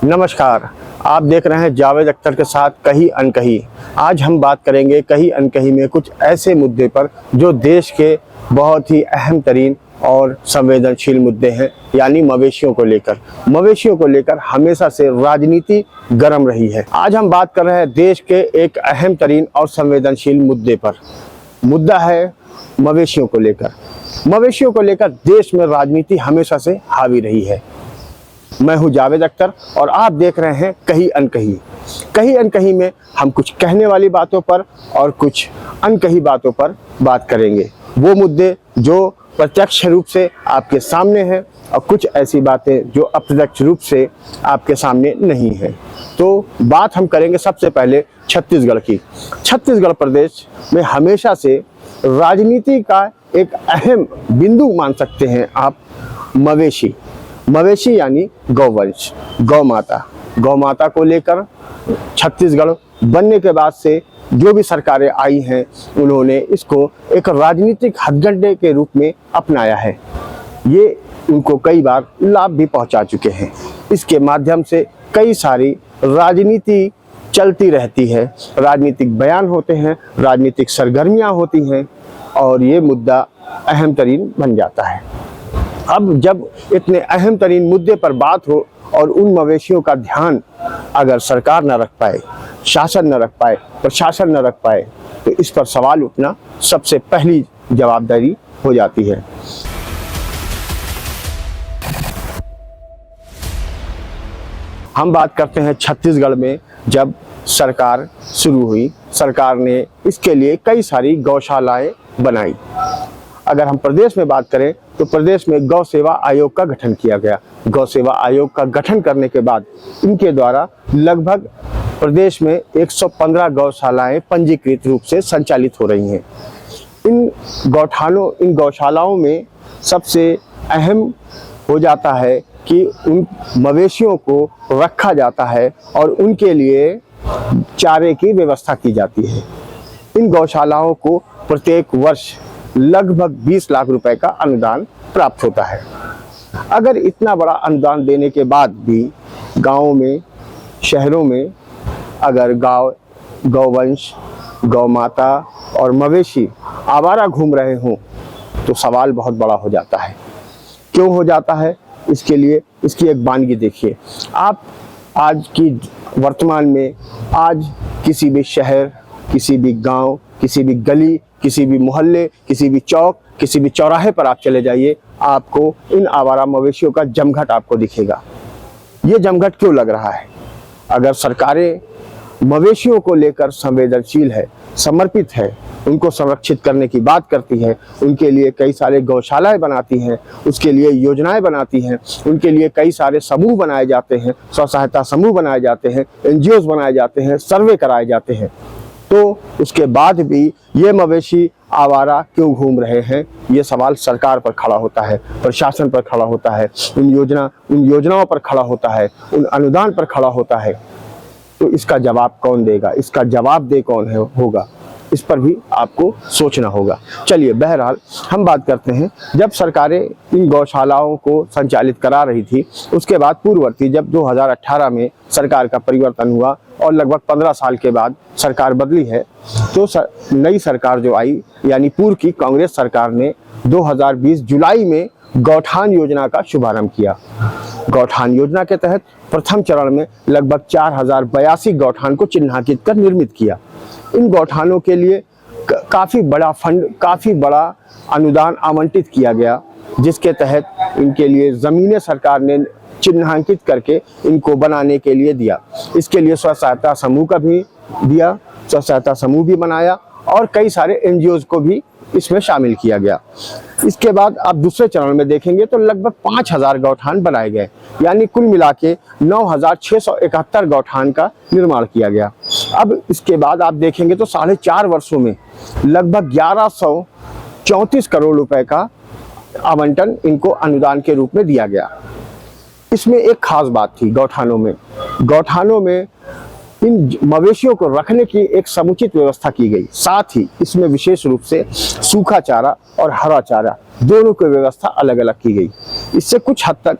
नमस्कार, आप देख रहे हैं जावेद अख्तर के साथ कहीं अनकहीं। आज हम बात करेंगे कहीं अनकहीं में कुछ ऐसे मुद्दे पर जो देश के बहुत ही अहम तरीन और संवेदनशील मुद्दे हैं, यानी मवेशियों को लेकर। मवेशियों को लेकर हमेशा से राजनीति गर्म रही है। आज हम बात कर रहे हैं देश के एक अहम तरीन और संवेदनशील मुद्दे पर। मुद्दा है मवेशियों को लेकर। मवेशियों को लेकर देश में राजनीति हमेशा से हावी रही है। मैं हूं जावेद अख्तर और आप देख रहे हैं कहीं अनकहीं। कहीं अनकहीं में हम कुछ कहने वाली बातों पर और कुछ अनकही बातों पर बात करेंगे। वो मुद्दे जो प्रत्यक्ष रूप से आपके सामने हैं और कुछ ऐसी बातें जो अप्रत्यक्ष रूप से आपके सामने नहीं है। तो बात हम करेंगे सबसे पहले छत्तीसगढ़ की। छत्तीसगढ़ प्रदेश में हमेशा से राजनीति का एक अहम बिंदु मान सकते हैं आप मवेशी यानी गौवंश, गौ माता को लेकर छत्तीसगढ़ बनने के बाद से जो भी सरकारें आई हैं उन्होंने इसको एक राजनीतिक हथकंडे के रूप में अपनाया है। ये उनको कई बार लाभ भी पहुंचा चुके हैं। इसके माध्यम से कई सारी राजनीति चलती रहती है, राजनीतिक बयान होते हैं, राजनीतिक सरगर्मियां होती हैं और ये मुद्दा अहम तरीन बन जाता है। अब जब इतने अहम तरीन मुद्दे पर बात हो और उन मवेशियों का ध्यान अगर सरकार न रख पाए, शासन न रख पाए, प्रशासन न रख पाए, तो इस पर सवाल उठना सबसे पहली जवाबदारी हो जाती है। हम बात करते हैं छत्तीसगढ़ में जब सरकार शुरू हुई, सरकार ने इसके लिए कई सारी गौशालाएं बनाई। अगर हम प्रदेश में बात करें तो प्रदेश में गौ सेवा आयोग का गठन किया गया। गौ सेवा आयोग का गठन करने के बाद इनके द्वारा लगभग प्रदेश में 115 गौशालाएं पंजीकृत रूप से संचालित हो रही हैं। इन गौशालाओं में सबसे अहम हो जाता है कि उन मवेशियों को रखा जाता है और उनके लिए चारे की व्यवस्था की जाती है। इन गौशालाओं को प्रत्येक वर्ष लगभग 20 लाख रुपए का अनुदान प्राप्त होता है। अगर इतना बड़ा अनुदान देने के बाद भी गांवों में, शहरों में अगर गौवंश, गौ माता और मवेशी आवारा घूम रहे हों तो सवाल बहुत बड़ा हो जाता है। क्यों हो जाता है? इसकी एक वानगी देखिए। आप आज की वर्तमान में आज किसी भी शहर, किसी भी गांव, किसी भी गली, किसी भी मोहल्ले, किसी भी चौक, किसी भी चौराहे पर आप चले जाइए, आपको इन आवारा मवेशियों का जमघट आपको दिखेगा। ये जमघट क्यों लग रहा है? अगर सरकारें मवेशियों को लेकर संवेदनशील है, समर्पित है, उनको संरक्षित करने की बात करती है, उनके लिए कई सारे गौशालाएं बनाती हैं, उसके लिए योजनाएं बनाती हैं, उनके लिए कई सारे समूह बनाए जाते हैं, स्व सहायता समूह बनाए जाते हैं, NGOs बनाए जाते हैं, सर्वे कराए जाते हैं, तो उसके बाद भी ये मवेशी आवारा क्यों घूम रहे हैं? ये सवाल सरकार पर खड़ा होता है, प्रशासन पर खड़ा होता है, उन योजनाओं पर खड़ा होता है, उन अनुदान पर खड़ा होता है। तो इसका जवाब कौन देगा? इसका जवाब दे कौन होगा? इस पर भी आपको सोचना होगा। चलिए, बहरहाल हम बात करते हैं। जब सरकारें इन गौशालाओं को संचालित करा रही थी, उसके बाद पूर्ववर्ती जब 2018 में सरकार का परिवर्तन हुआ और लगभग 15 साल के बाद सरकार बदली है, तो नई सरकार जो आई, यानी पूर्व की कांग्रेस सरकार ने 2020 जुलाई में गौठान योजना का शुभारंभ किया। गौठान योजना के तहत प्रथम चरण में लगभग 4082 गौठान को चिन्हांकित कर निर्मित किया। इन गौठानों के लिए काफ़ी बड़ा फंड, काफ़ी बड़ा अनुदान आवंटित किया गया, जिसके तहत इनके लिए ज़मीनें सरकार ने चिन्हांकित करके इनको बनाने के लिए दिया। इसके लिए स्व सहायता समूह का भी दिया, स्व सहायता समूह भी बनाया और कई सारे NGOs को भी इसमें शामिल किया गया। इसके बाद आप दूसरे चरण में देखेंगे तो लगभग 5000 गौठान बनाए गए, यानी कुल मिला के 9671 गौठान का निर्माण किया गया। अब इसके बाद आप देखेंगे तो 4.5 वर्षों में लगभग 1134 करोड़ रुपए का आवंटन इनको अनुदान के रूप में दिया गया। इसमें एक खास बात थी, गौठानों में इन मवेशियों को रखने की एक समुचित व्यवस्था की गई। साथ ही इसमें विशेष रूप से सूखा चारा और हरा चारा दोनों की व्यवस्था अलग अलग की गई। इससे कुछ हद तक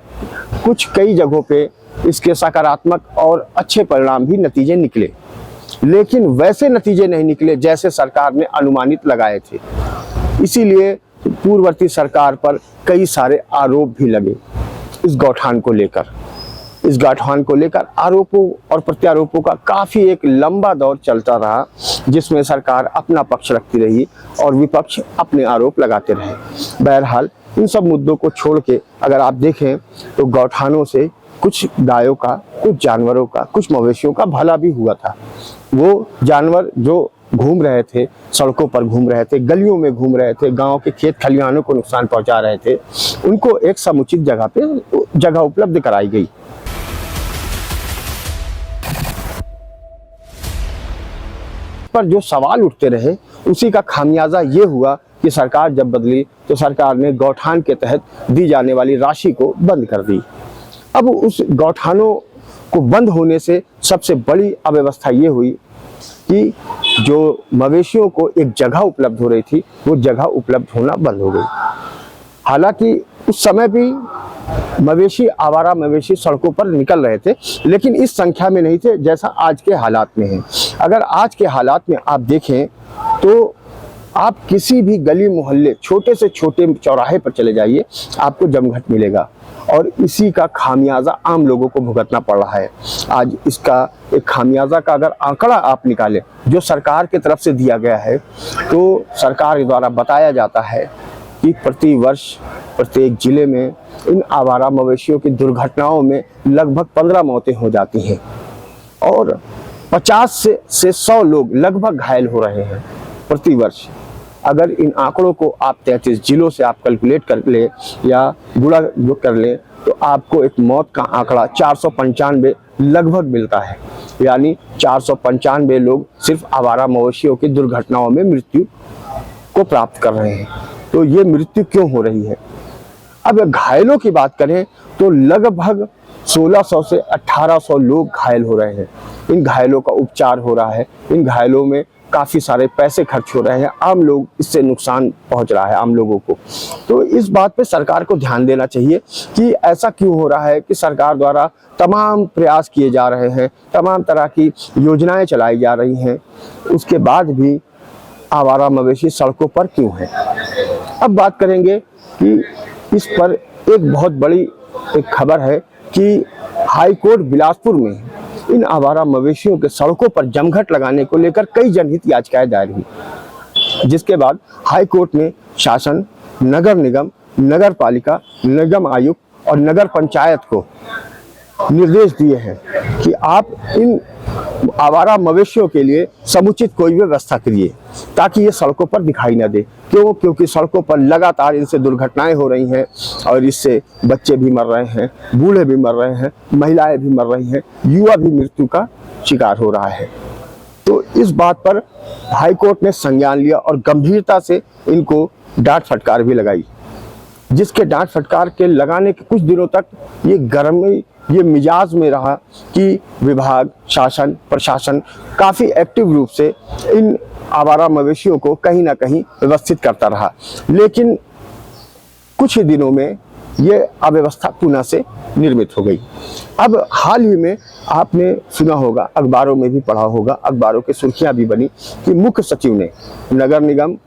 कई जगहों पे इसके सकारात्मक और अच्छे परिणाम भी नतीजे निकले, लेकिन वैसे नतीजे नहीं निकले जैसे सरकार ने अनुमानित लगाए थे। इसीलिए पूर्ववर्ती सरकार पर कई सारे आरोप भी लगे इस गौठान को लेकर। इस गौठान को लेकर आरोपों और प्रत्यारोपों का काफ़ी एक लंबा दौर चलता रहा, जिसमें सरकार अपना पक्ष रखती रही और विपक्ष अपने आरोप लगाते रहे। बहरहाल इन सब मुद्दों को छोड़ के अगर आप देखें तो गौठानों से कुछ गायों का, कुछ जानवरों का, कुछ मवेशियों का भला भी हुआ था। वो जानवर जो घूम रहे थे, सड़कों पर घूम रहे थे, गलियों में घूम रहे थे, गांव के खेत खलिहानों को नुकसान पहुंचा रहे थे, उनको एक समुचित जगह पे जगह उपलब्ध कराई गई। पर जो सवाल उठते रहे उसी का खामियाजा ये हुआ कि सरकार जब बदली तो सरकार ने गौठान के तहत दी जाने वाली राशि को बंद कर दी। अब उस गौठानों को बंद होने से सबसे बड़ी अव्यवस्था ये हुई कि जो मवेशियों को एक जगह उपलब्ध हो रही थी वो जगह उपलब्ध होना बंद हो गई। हालांकि उस समय भी मवेशी, आवारा मवेशी सड़कों पर निकल रहे थे, लेकिन इस संख्या में नहीं थे जैसा आज के हालात में है। अगर आज के हालात में आप देखें तो आप किसी भी गली मोहल्ले, छोटे से छोटे चौराहे पर चले जाइए, आपको जमघट मिलेगा और इसी का खामियाजा आम लोगों को भुगतना पड़ रहा है। आज इसका एक खामियाजा का अगर आंकड़ा आप निकालें जो सरकार की तरफ से दिया गया है, तो सरकार द्वारा बताया जाता है कि प्रति वर्ष प्रत्येक जिले में इन आवारा मवेशियों की दुर्घटनाओं में लगभग 15 मौतें हो जाती हैं और 50 से 100 लोग लगभग घायल हो रहे हैं प्रति वर्ष। अगर इन आंकड़ों को आप 33 जिलों से आप कैलकुलेट कर ले या गुणा कर ले तो आपको एक मौत का आंकड़ा 495 लगभग मिलता है। यानी 495 लोग सिर्फ आवारा मवेशियों की दुर्घटनाओं में मृत्यु को प्राप्त कर रहे हैं। तो ये मृत्यु क्यों हो रही है? अब घायलों की बात करें तो लगभग 1600 से 1800 लोग घायल हो रहे हैं। इन घायलों का उपचार हो रहा है, इन घायलों में काफ़ी सारे पैसे खर्च हो रहे हैं, आम लोग इससे नुकसान पहुंच रहा है आम लोगों को। तो इस बात पे सरकार को ध्यान देना चाहिए कि ऐसा क्यों हो रहा है कि सरकार द्वारा तमाम प्रयास किए जा रहे हैं, तमाम तरह की योजनाएं चलाई जा रही हैं, उसके बाद भी आवारा मवेशी सड़कों पर क्यों है। अब बात करेंगे कि इस पर एक बहुत बड़ी एक खबर है कि हाई कोर्ट बिलासपुर में इन आवारा मवेशियों के सड़कों पर जमघट लगाने को लेकर कई जनहित याचिकाएं दायर हुई, जिसके बाद हाई कोर्ट ने शासन, नगर निगम, नगर पालिका, निगम आयुक्त और नगर पंचायत को निर्देश दिए हैं कि आप इन आवारा मवेशियों के लिए समुचित कोई व्यवस्था करिए ताकि ये सड़कों पर दिखाई न दे। क्यों? क्योंकि सड़कों पर लगातार इनसे दुर्घटनाएं हो रही हैं और इससे बच्चे भी मर रहे हैं, बूढ़े भी मर रहे हैं, महिलाएं भी मर रही हैं, युवा भी मृत्यु का शिकार हो रहा है। तो इस बात पर हाई कोर्ट ने संज्ञान लिया और गंभीरता से इनको डांट फटकार भी लगाई, जिसके डांट फटकार के लगाने के कुछ दिनों तक ये गर्मी, ये मिजाज में रहा कि विभाग, शासन, प्रशासन काफ़ी एक्टिव रूप से इन आवारा मवेशियों को कहीं ना कहीं व्यवस्थित करता रहा। लेकिन कुछ ही दिनों में ये अव्यवस्था पुनः से निर्मित हो गई। अब हाल ही में आपने सुना होगा, अखबारों में भी पढ़ा होगा, अखबारों की सुर्खियां भी बनी कि मुख्य सचिव ने नगर निगम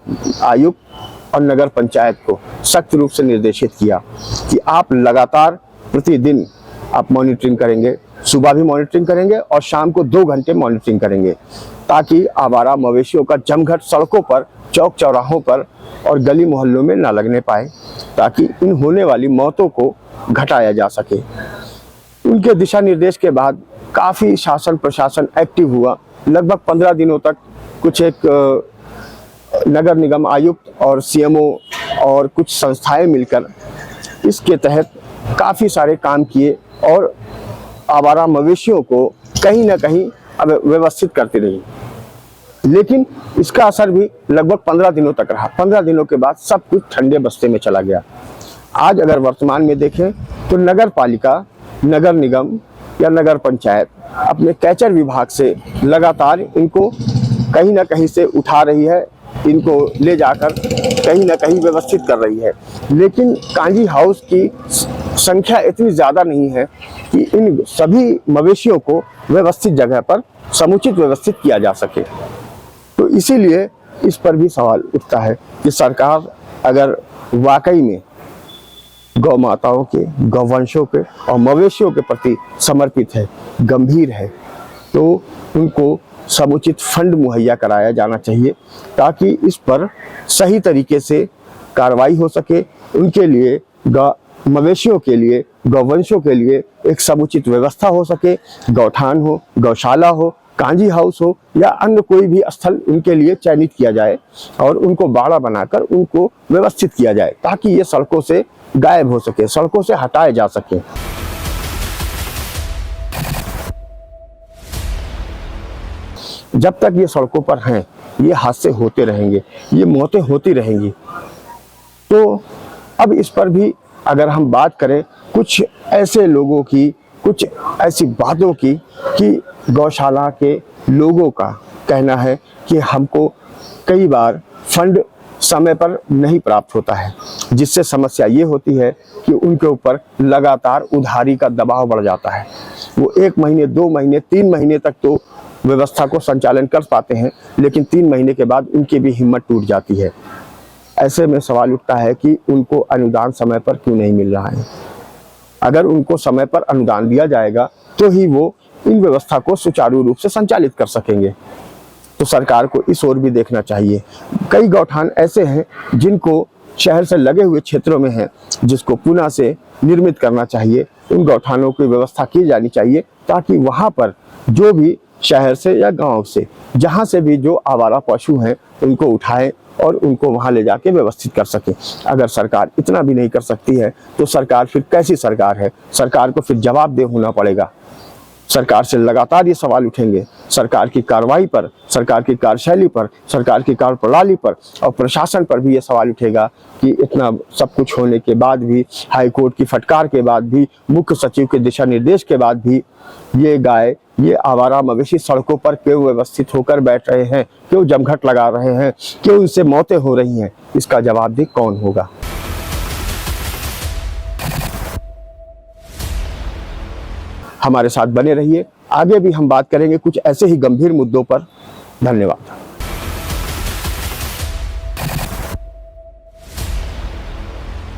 आयुक्त और नगर पंचायत को सख्त रूप से निर्देशित किया कि आप लगातार प्रतिदिन आप मॉनिटरिंग करेंगे, सुबह भी मॉनिटरिंग करेंगे और शाम को 2 घंटे मॉनिटरिंग करेंगे, ताकि आवारा मवेशियों का जमघट सड़कों पर, चौक चौराहों पर और गली मोहल्लों में ना लगने पाए, ताकि इन होने वाली मौतों को घटाया जा सके। उनके दिशा निर्देश के बाद काफ़ी शासन प्रशासन एक्टिव हुआ। लगभग 15 दिनों तक कुछ एक नगर निगम आयुक्त और सीएमओ और कुछ संस्थाएं मिलकर इसके तहत काफ़ी सारे काम किए और आवारा मवेशियों को कहीं ना कहीं अब व्यवस्थित करती रही। लेकिन इसका असर भी लगभग 15 दिनों तक रहा। 15 दिनों के बाद सब कुछ ठंडे बस्ते में चला गया। आज अगर वर्तमान में देखें तो नगर पालिका, नगर निगम या नगर पंचायत अपने कैचर विभाग से लगातार इनको कहीं ना कहीं से उठा रही है, इनको ले जाकर कहीं ना कहीं व्यवस्थित कर रही है। लेकिन कांजी हाउस की संख्या इतनी ज़्यादा नहीं है कि इन सभी मवेशियों को व्यवस्थित जगह पर समुचित व्यवस्थित किया जा सके। तो इसीलिए इस पर भी सवाल उठता है कि सरकार अगर वाकई में गौ माताओं के, गौवंशों के और मवेशियों के प्रति समर्पित है, गंभीर है, तो उनको समुचित फंड मुहैया कराया जाना चाहिए ताकि इस पर सही तरीके से कार्रवाई हो सके। उनके लिए मवेशियों के लिए, गौवंशों के लिए एक समुचित व्यवस्था हो सके। गौठान हो, गौशाला हो, कांजी हाउस हो या अन्य कोई भी स्थल उनके लिए चयनित किया जाए और उनको बाड़ा बनाकर उनको व्यवस्थित किया जाए ताकि ये सड़कों से गायब हो सके, सड़कों से हटाए जा सके। जब तक ये सड़कों पर हैं, ये हादसे होते रहेंगे, ये मौतें होती रहेंगी। तो अब इस पर भी अगर हम बात करें कुछ ऐसे लोगों की, कुछ ऐसी बातों की कि गौशाला के लोगों का कहना है कि हमको कई बार फंड समय पर नहीं प्राप्त होता है, जिससे समस्या ये होती है कि उनके ऊपर लगातार उधारी का दबाव बढ़ जाता है। वो 1 महीने, 2 महीने, 3 महीने तक तो व्यवस्था को संचालन कर पाते हैं, लेकिन 3 महीने के बाद उनकी भी हिम्मत टूट जाती है। ऐसे में सवाल उठता है कि उनको अनुदान समय पर क्यों नहीं मिल रहा है। अगर उनको समय पर अनुदान दिया जाएगा तो ही वो इन व्यवस्था को सुचारू रूप से संचालित कर सकेंगे। तो सरकार को इस ओर भी देखना चाहिए। कई गौठान ऐसे हैं जिनको शहर से लगे हुए क्षेत्रों में हैं, जिसको पुनः से निर्मित करना चाहिए। उन गौठानों की व्यवस्था की जानी चाहिए ताकि वहाँ पर जो भी शहर से या गांव से, जहाँ से भी जो आवारा पशु हैं, उनको उठाएं और उनको वहाँ ले जाके व्यवस्थित कर सके। अगर सरकार इतना भी नहीं कर सकती है तो सरकार फिर कैसी सरकार है? सरकार को फिर जवाबदेह होना पड़ेगा। सरकार से लगातार ये सवाल उठेंगे, सरकार की कार्रवाई पर, सरकार की कार्यशैली पर, सरकार की कार्यप्रणाली पर और प्रशासन पर भी ये सवाल उठेगा कि इतना सब कुछ होने के बाद भी, हाईकोर्ट की फटकार के बाद भी, मुख्य सचिव के दिशा निर्देश के बाद भी ये गाय, ये आवारा मवेशी सड़कों पर क्यों व्यवस्थित होकर बैठ रहे हैं, क्यों जमघट लगा रहे हैं, क्यों इनसे मौतें हो रही हैं? इसका जवाबदेह कौन होगा? हमारे साथ बने रहिए, आगे भी हम बात करेंगे कुछ ऐसे ही गंभीर मुद्दों पर। धन्यवाद।